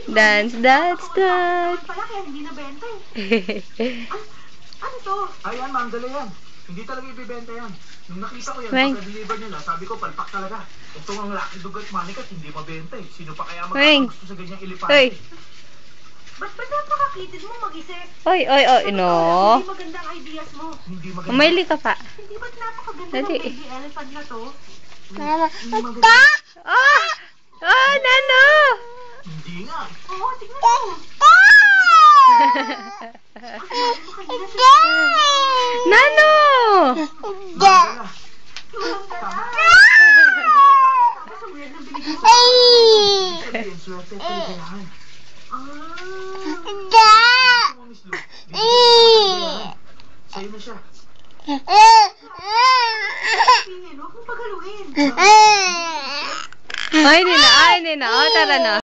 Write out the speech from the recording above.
Dance, dance, dance. Pala kaya hindi nabenta eh. Ano to? Ayan, manggala yan. Hindi talaga ibibenta yan. Nung nakita ko yan, Weng. pagka-deliver nila, sabi ko, palpak talaga. Ito ang laki dugat manikat, hindi mabenta eh. Sino pa kaya Weng. magkakagusto sa ganyang Uy. elefante? Ba't napakakitid mo mag-isip? Oy, oy, oy, no. Hindi magandang ideas mo. Hindi maganda. Umayli ka pa. Hindi ba't napakaganda ng Dali. baby elephant na to? Hindi maganda. Oh! Oh, Nano! Hindi nga. Oo, tignan mo. Nano! Manggala. Tulong ka na. Tapos ang weird ng binigay mo. Sabihin, swerte kaligayahan. Ah. Ito mo, Miss Lou. Bibigyan ko ng kaligayahan. Sa'yo na siya. Pingin, huwag mong pagaluin. Ay, nina. Ay, nina. Oh, tara na.